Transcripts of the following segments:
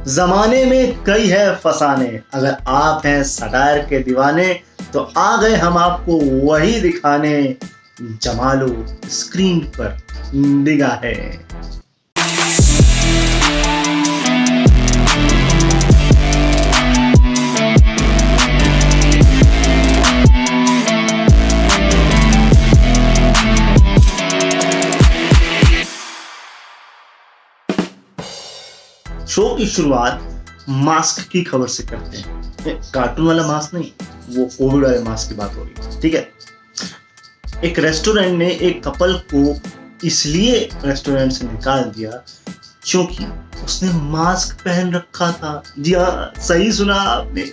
जमाने में कई है फसाने, अगर आप हैं सटायर के दीवाने तो आ गए हम आपको वही दिखाने। जमा लो स्क्रीन पर निगाहें। शो की शुरुआत मास्क की खबर से करते हैं। कार्टून वाला मास्क नहीं, वो कोविड वाले मास्क की बात हो रही है। ठीक है, एक रेस्टोरेंट ने एक कपल को इसलिए रेस्टोरेंट से निकाल दिया क्योंकि उसने मास्क पहन रखा था। जी हाँ, सही सुना आपने।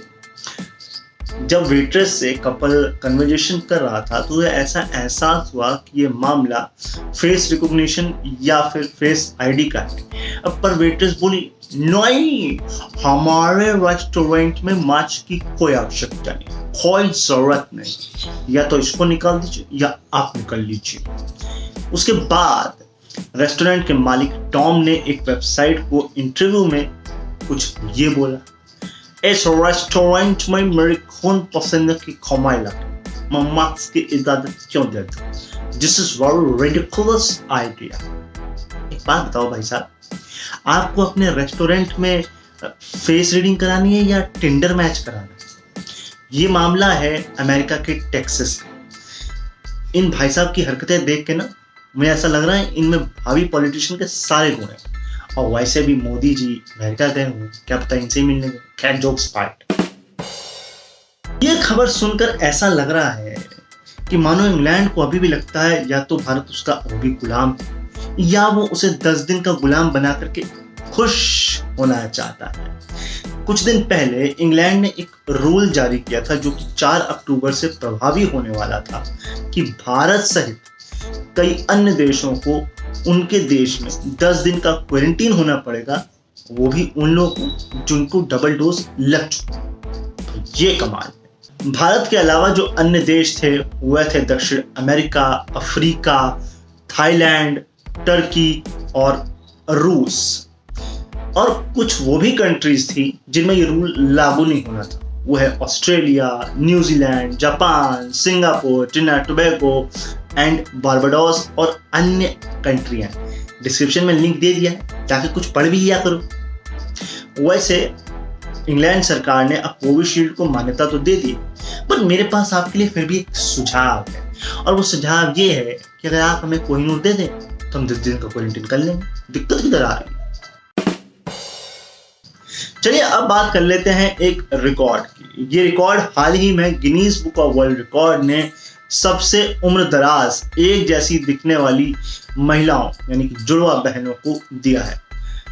जब वेट्रेस से कपल कन्वर्जेशन कर रहा था तो ऐसा एहसास हुआ कि ये मामला फेस रिकॉग्निशन या फिर फेस आईडी का है। अब पर वेट्रेस बोली, नहीं, हमारे रेस्टोरेंट में मास्क की कोई आवश्यकता नहीं, कोई जरूरत नहीं, या तो इसको निकाल दीजिए या आप निकाल लीजिए। उसके बाद रेस्टोरेंट के मालिक टॉम ने एक वेबसाइट को इंटरव्यू में कुछ ये बोला, इस रेस्टोरेंट में मेरी खून पसंद की कमाई लगी, मैं मास्क की इजाजत क्यों दे दूं? This is very ridiculous idea. एक बात बताओ भाई साहब, आपको अपने रेस्टोरेंट में फेस रीडिंग करानी है या टिंडर मैच कराना है? ये मामला है अमेरिका के टेक्सास का। इन भाई साहब की हरकतें देख के ना मुझे ऐसा लग रहा है इनमें भावी पॉलिटिशियन के सारे गुण हैं। और वैसे भी मोदी जी अमेरिका गए हुए, क्या पता इनसे ही मिलने गए। खैर, जोक्स पार्ट। ये खबर सुनकर ऐसा लग रहा है कि मानो इंग्लैंड को अभी भी लगता है या तो भारत उसका अभी गुलाम है या वो उसे 10 दिन का गुलाम बना करके खुश होना चाहता है। कुछ दिन पहले इंग्लैंड ने एक रूल जारी किया था जो कि 4 अक्टूबर से प्रभावी होने वाला था कि भारत सहित कई अन्य देशों को उनके देश में 10 दिन का क्वारंटीन होना पड़ेगा, वो भी उन लोगों को जिनको डबल डोज लग चुका। तो ये कमाल है। भारत के अलावा जो अन्य देश थे वह थे दक्षिण अमेरिका, अफ्रीका, थाईलैंड, टर्की और रूस। और कुछ वो भी कंट्रीज थी जिनमें ये रूल लागू नहीं होना था। वो है Australia, New Zealand, Japan, Singapore, Trinidad Tobago and Barbados और अन्य कंट्रियां। डिस्क्रिप्शन में लिंक दे दिया है, ताकि कुछ पढ़ भी लिया करो। वैसे इंग्लैंड सरकार ने अब कोविशील्ड को मान्यता तो दे दी, पर मेरे पास आपके लिए फिर भी एक सुझाव है, और वो सुझाव ये है कि अगर आप हमें कोहिनूर दे दें तो हम 10 दिन का क्वारंटीन कर लेंगे। दिक्कत किधर आ रही है? चलिए अब बात कर लेते हैं एक रिकॉर्ड की। ये रिकॉर्ड हाल ही में Guinness book of world record ने सबसे उम्र दराज एक जैसी दिखने वाली महिलाओं यानी कि जुड़वा बहनों को दिया है।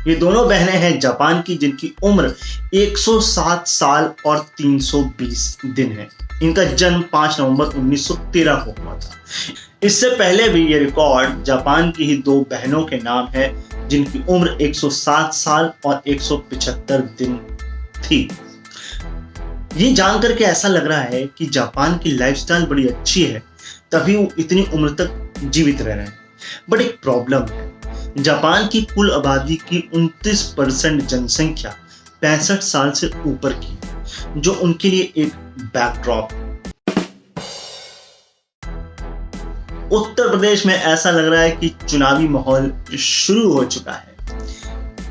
ये दोनों बहनें हैं जापान की, जिनकी उम्र 107 साल और 320 दिन है। इनका जन्म 5 नवंबर 1913 को हुआ था। इससे पहले भी ये रिकॉर्ड जापान की ही 2 बहनों के नाम है, जिनकी उम्र 107 साल और 175 दिन थी। ये जानकर के ऐसा लग रहा है कि जापान की लाइफस्टाइल बड़ी अच्छी है, तभी वो इतनी उम्र तक जीवित रह रहे हैं। बट एक प्रॉब्लम है, जापान की कुल आबादी की 29% जनसंख्या 65 साल से ऊपर की है, जो उनके लिए एक बैकड्रॉप। उत्तर प्रदेश में ऐसा लग रहा है कि चुनावी माहौल शुरू हो चुका है।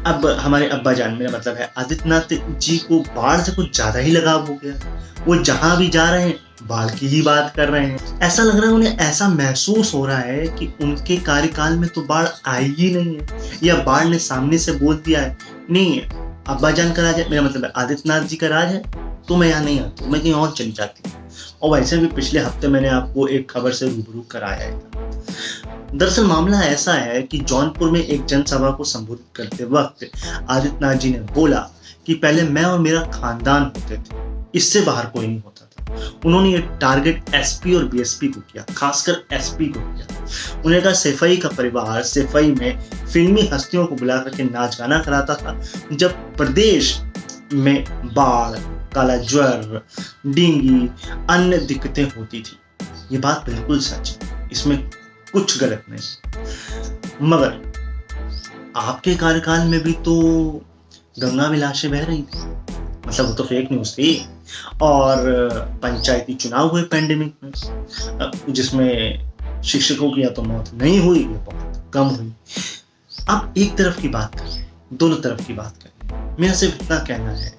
अब हमारे अब्बा जान, मेरा मतलब है आदित्यनाथ जी को बाढ़ से कुछ ज्यादा ही लगाव हो गया। वो जहां भी जा रहे हैं बाढ़ की ही बात कर रहे हैं। ऐसा लग रहा है उन्हें ऐसा महसूस हो रहा है कि उनके कार्यकाल में तो बाढ़ आई ही नहीं है, या बाढ़ ने सामने से बोल दिया है नहीं, अब्बा जान का राज है, मेरा मतलब है आदित्यनाथ जी का राज है, तो मैं यहाँ नहीं आती, मैं कहीं और चली जाती हूँ। और वैसे भी पिछले हफ्ते मैंने आपको एक खबर से रूबरू कराया था। दरअसल मामला ऐसा है कि जौनपुर में एक जनसभा को संबोधित करते वक्त आदित्यनाथ जी ने बोला कि पहले मैं और मेरा खानदान होते थे, इससे बाहर कोई नहीं होता था। उन्होंने ये टारगेट एसपी और बीएसपी को किया, खासकर एसपी को किया। उन्हें कहा सैफई का परिवार सैफई में फिल्मी हस्तियों को बुला करके नाच गाना कराता था जब प्रदेश में बाढ़, काला ज्वर, डेंगू, अन्य दिक्कतें होती थी। ये बात बिल्कुल सच है, इसमें कुछ गलत नहीं। मगर आपके कार्यकाल में भी तो गंगा में लाशें बह रही थी, मतलब वो तो फेक न्यूज थी। और पंचायती चुनाव हुए पैंडेमिक में, जिसमें शिक्षकों की या तो मौत नहीं हुई या बहुत कम हुई। आप एक तरफ की बात करें, दोनों तरफ की बात करें। मेरा सिर्फ इतना कहना है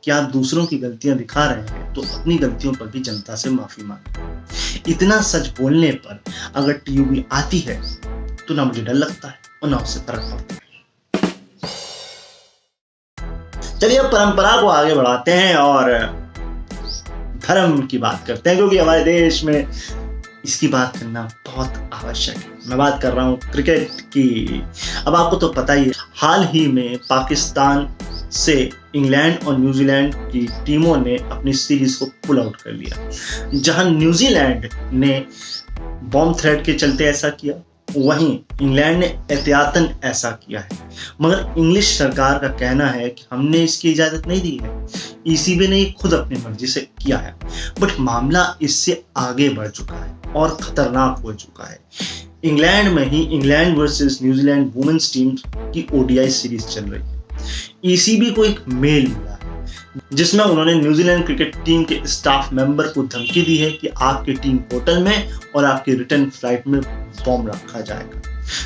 कि आप दूसरों की गलतियां दिखा रहे हैं तो अपनी गलतियों पर भी जनता से माफी मांगे। इतना सच बोलने पर अगर टीयूबी आती है तो ना मुझे डर लगता है और ना उससे फर्क पड़ता है। चलिए अब परंपरा को आगे बढ़ाते हैं और धर्म की बात करते हैं, क्योंकि हमारे देश में इसकी बात करना बहुत आवश्यक है। मैं बात कर रहा हूँ क्रिकेट की। अब आपको तो पता ही है, हाल ही में पाकिस्तान से इंग्लैंड और न्यूजीलैंड की टीमों ने अपनी सीरीज को पुल आउट कर लिया। जहां न्यूजीलैंड ने बॉम्ब थ्रेट के चलते ऐसा किया, वहीं इंग्लैंड ने एहतियातन ऐसा किया है। मगर इंग्लिश सरकार का कहना है कि हमने इसकी इजाजत नहीं दी है, ईसीबी ने खुद अपनी मर्जी से किया है। बट मामला इससे आगे बढ़ चुका है और खतरनाक हो चुका है। इंग्लैंड में ही England versus New Zealand women's team की ओडीआई सीरीज चल रही है। ईसीबी को एक मेल मिला है जिसमें उन्होंने न्यूजीलैंड क्रिकेट टीम के स्टाफ मेंबर को धमकी दी है कि आपकी टीम होटल में और आपकी रिटर्न फ्लाइट में बॉम्ब रखा जाएगा।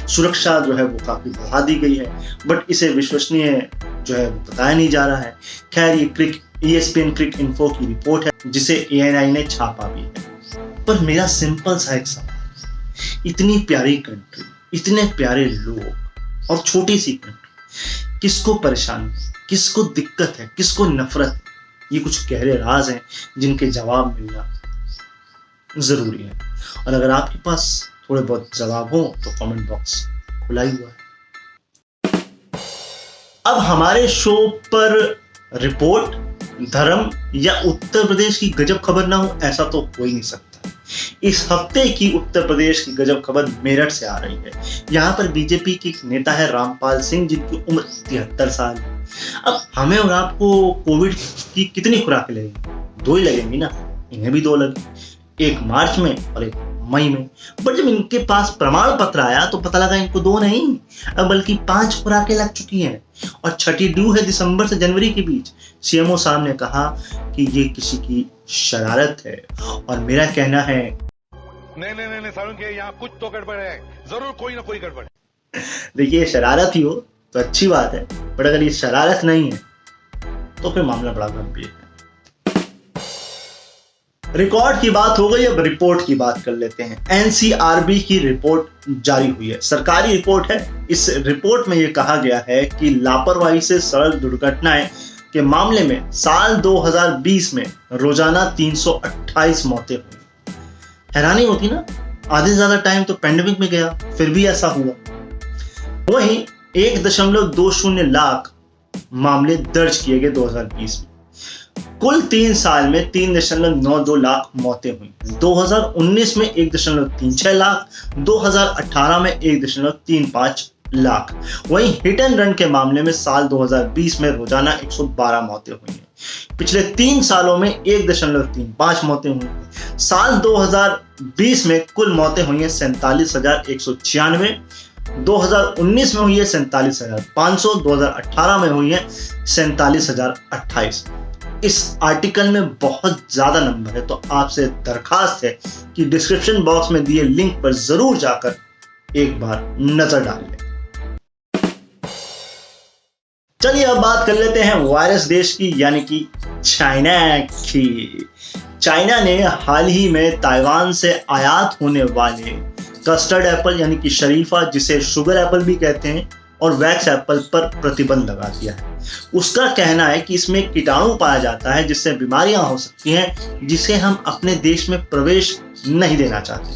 सुरक्षा जो है वो काफी बढ़ा दी गई है, बट इसे विश्वसनीय जो है बताया नहीं जा रहा है। खैर, ये ESPN क्रिक इन्फो की रिपोर्ट है जिसे ANI ने छापा भी है। पर मेरा सिंपल सा एक सवाल, इतनी प्यारी कंट्री, इतने प्यारे लोग और छोटी सी कंट्री, किसको परेशानी, किसको दिक्कत है, किसको नफरत है? ये कुछ गहरे राज हैं जिनके जवाब मिलना जरूरी है। और अगर आपके पास थोड़े बहुत जवाब हो तो कमेंट बॉक्स खुला ही हुआ है। अब हमारे शो पर रिपोर्ट, धर्म या उत्तर प्रदेश की गजब खबर ना हो, ऐसा तो हो ही नहीं सकता। इस हफ्ते की उत्तर प्रदेश की गजब खबर मेरठ से आ रही है। यहाँ पर बीजेपी के एक नेता है रामपाल सिंह, जिनकी उम्र 73 साल है। अब हमें और आपको कोविड की कितनी खुराकें लगेंगी? 2 ही लगेंगी ना, इन्हें भी 2 लगी, एक मार्च में और एक मई में। बट जब इनके पास प्रमाण पत्र आया तो पता लगा इनको 2 नहीं बल्कि 5 खुराकें लग चुकी हैं और छठी ड्यू है दिसंबर से जनवरी के बीच। सीएमओ साहब ने कहा कि ये किसी की शरारत है और मेरा कहना है नहीं सारुण के यहाँ कुछ तो गड़बड़ है, जरूर कोई ना कोई गड़बड़। देखिए, शरारत ही हो तो अच्छी बात है, बट अगर ये शरारत नहीं है तो फिर मामला बड़ा गंभीर है। रिकॉर्ड की बात हो गई, अब रिपोर्ट की बात कर लेते हैं। एनसीआरबी की रिपोर्ट जारी हुई है, सरकारी रिपोर्ट है। इस रिपोर्ट में यह कहा गया है कि लापरवाही से सड़क दुर्घटनाएं के मामले में साल 2020 में रोजाना 328 मौतें हुई। हैरानी होती ना, आधे से ज्यादा टाइम तो पैंडेमिक में गया, फिर भी ऐसा हुआ। वहीं 1.20 लाख मामले दर्ज किए गए 2020 में। कुल 3 साल में 3.92 लाख मौतें हुई। 2019 में 1.36 लाख, 2018 में 1.35 लाख। वहीं हिट एंड रन के मामले में साल 2020 में रोजाना 112 मौतें हुई हैं। पिछले 3 सालों में 1.35 मौतें हुई हैं। साल 2020 में कुल मौतें हुई हैं 47,196, 2019 में हुई है 47,500, 2018 में हुई है 47,028। इस आर्टिकल में बहुत ज्यादा नंबर है, तो आपसे दरखास्त है कि डिस्क्रिप्शन बॉक्स में दिए लिंक पर जरूर जाकर एक बार नजर डाल लें। चलिए अब बात कर लेते हैं वायरस देश की, यानी कि चाइना की। चाइना ने हाल ही में ताइवान से आयात होने वाले कस्टर्ड एप्पल यानी कि शरीफा, जिसे शुगर एप्पल भी कहते हैं, और वैक्स एप्पल पर प्रतिबंध लगा दिया है। उसका कहना है कि इसमें कीटाणु पाया जाता है जिससे बीमारियां हो सकती हैं, जिसे हम अपने देश में प्रवेश नहीं देना चाहते।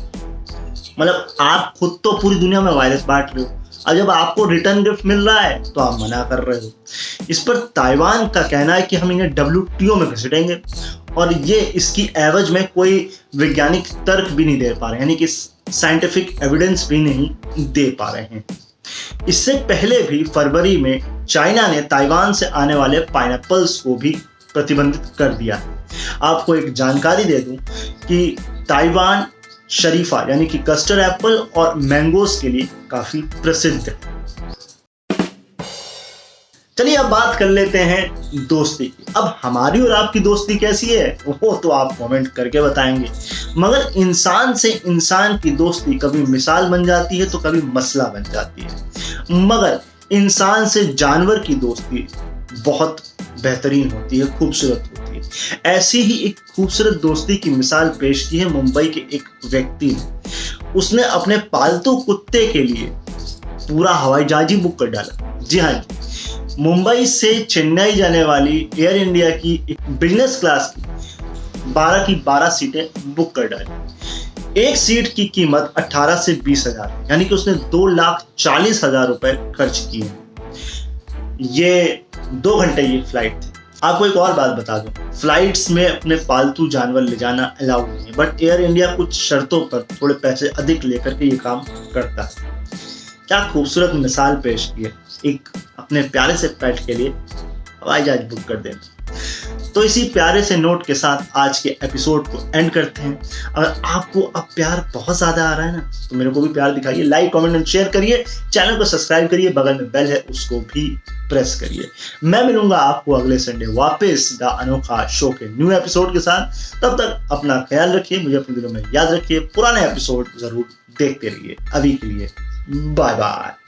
मतलब आप खुद तो पूरी दुनिया में वायरस बांट रहे हो, अब जब आपको रिटर्न गिफ्ट मिल रहा है तो आप मना कर रहे हो। इस पर ताइवान का कहना है कि हम इन्हें WTO में घसीटेंगे, और ये इसकी एवज में कोई वैज्ञानिक तर्क भी नहीं दे पा रहे, यानी कि साइंटिफिक एविडेंस भी नहीं दे पा रहे हैं। इससे पहले भी फरवरी में चाइना ने ताइवान से आने वाले पाइनएप्पल्स को भी प्रतिबंधित कर दिया है। आपको एक जानकारी दे दूं कि ताइवान शरीफा यानी कि कस्टर्ड एप्पल और मैंगोस के लिए काफी प्रसिद्ध है। चलिए अब बात कर लेते हैं दोस्ती की। अब हमारी और आपकी दोस्ती कैसी है वो तो आप कमेंट करके बताएंगे, मगर इंसान से इंसान की दोस्ती कभी मिसाल बन जाती है तो कभी मसला बन जाती है, मगर इंसान से जानवर की दोस्ती बहुत बेहतरीन होती है, खूबसूरत होती है। ऐसी ही एक खूबसूरत दोस्ती की मिसाल पेश की है मुंबई के एक व्यक्ति ने। उसने अपने पालतू कुत्ते के लिए पूरा हवाई जहाज ही बुक कर डाला। जी हाँ, मुंबई से चेन्नई जाने वाली एयर इंडिया की एक बिजनेस क्लास की 12 की 12 सीटें बुक कर डाली। एक सीट की कीमत 18 से 20 हजार, यानी कि उसने 2,40,000 रुपए खर्च किए। ये 2 घंटे की फ्लाइट थी। आपको एक और बात बता दूं, फ्लाइट्स में अपने पालतू जानवर ले जाना अलाउड नहीं है, बट एयर इंडिया कुछ शर्तों पर थोड़े पैसे अधिक लेकर के ये काम करता है। क्या खूबसूरत मिसाल पेश की है, एक अपने प्यारे से पेट के लिए हवाई जहाज बुक कर देना। तो इसी प्यारे से नोट के साथ आज के एपिसोड को एंड करते हैं। अगर आपको अब प्यार बहुत ज्यादा आ रहा है ना, तो मेरे को भी प्यार दिखाइए, लाइक कमेंट एंड शेयर करिए, चैनल को सब्सक्राइब करिए, बगल में बेल है उसको भी प्रेस करिए। मैं मिलूंगा आपको अगले संडे वापस द अनोखा शो के न्यू एपिसोड के साथ। तब तक अपना ख्याल रखिए, मुझे अपने दिलों में याद रखिए, पुराने एपिसोड जरूर देखते रहिए। अभी के लिए बाय बाय।